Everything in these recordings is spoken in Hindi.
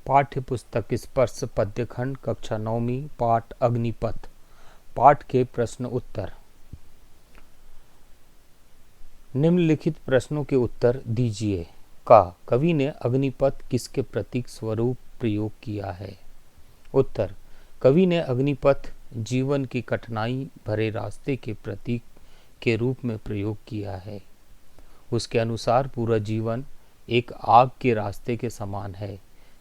पाठ्य पुस्तक स्पर्श पद्यखंड कक्षा 9वीं पाठ अग्निपथ। पाठ के प्रश्न उत्तर। निम्नलिखित प्रश्नों के उत्तर दीजिए। का कवि ने अग्निपथ किसके प्रतीक स्वरूप प्रयोग किया है? उत्तर। कवि ने अग्निपथ जीवन की कठिनाई भरे रास्ते के प्रतीक के रूप में प्रयोग किया है। उसके अनुसार पूरा जीवन एक आग के रास्ते के समान है,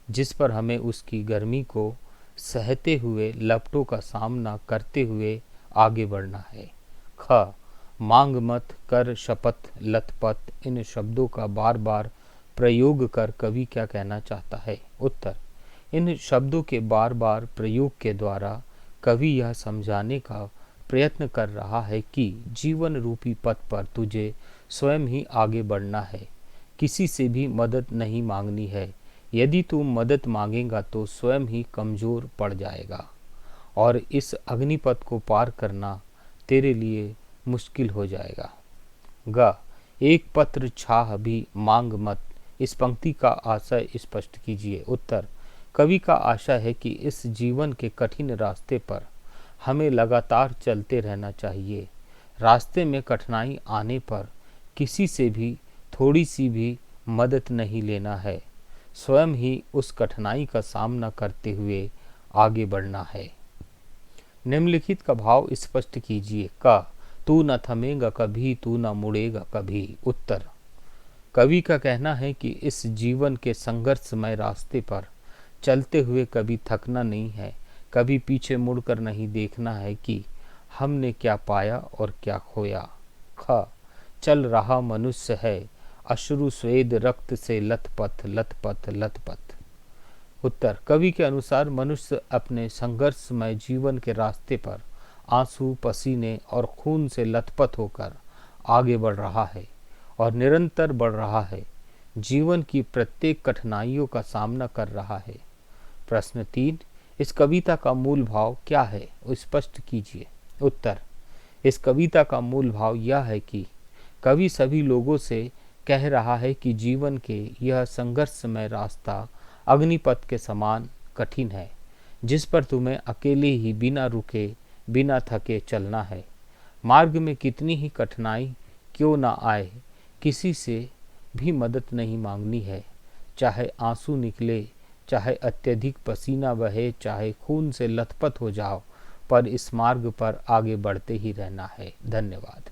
जिस पर हमें उसकी गर्मी को सहते हुए लपटों का सामना करते हुए आगे बढ़ना है। ख मांग मत कर शपथ लथपथ, इन शब्दों का बार बार प्रयोग कर कवि क्या कहना चाहता है? उत्तर। इन शब्दों के बार बार प्रयोग के द्वारा कवि यह समझाने का प्रयत्न कर रहा है कि जीवन रूपी पथ पर तुझे स्वयं ही आगे बढ़ना है, किसी से भी मदद नहीं मांगनी है। यदि तू मदद मांगेगा तो स्वयं ही कमज़ोर पड़ जाएगा और इस अग्निपथ को पार करना तेरे लिए मुश्किल हो जाएगा। ग एक पत्र छाह भी मांग मत, इस पंक्ति का आशय स्पष्ट कीजिए। उत्तर। कवि का आशय है कि इस जीवन के कठिन रास्ते पर हमें लगातार चलते रहना चाहिए। रास्ते में कठिनाई आने पर किसी से भी थोड़ी सी भी मदद नहीं लेना है, स्वयं ही उस कठिनाई का सामना करते हुए आगे बढ़ना है। निम्नलिखित का भाव स्पष्ट कीजिए। का तू न थमेगा कभी, तू न मुड़ेगा कभी। उत्तर। कवि का कहना है कि इस जीवन के संघर्षमय रास्ते पर चलते हुए कभी थकना नहीं है, कभी पीछे मुड़कर नहीं देखना है कि हमने क्या पाया और क्या खोया। ख चल रहा मनुष्य है, अश्रु स्वेद रक्त से लथपथ लथपथ लथपथ। उत्तर। कवि के अनुसार मनुष्य अपने संघर्षमय जीवन के रास्ते पर आंसू पसीने और खून से लथपथ होकर आगे बढ़ रहा है और निरंतर बढ़ रहा है। जीवन की प्रत्येक कठिनाइयों का सामना कर रहा है। प्रश्न 3। इस कविता का मूल भाव क्या है, स्पष्ट कीजिए। उत्तर। इस कविता का मूल भाव यह है कि कवि सभी लोगों से कह रहा है कि जीवन के यह संघर्षमय रास्ता अग्निपथ के समान कठिन है, जिस पर तुम्हें अकेले ही बिना रुके बिना थके चलना है। मार्ग में कितनी ही कठिनाई क्यों ना आए, किसी से भी मदद नहीं मांगनी है, चाहे आंसू निकले, चाहे अत्यधिक पसीना बहे, चाहे खून से लथपथ हो जाओ, पर इस मार्ग पर आगे बढ़ते ही रहना है। धन्यवाद।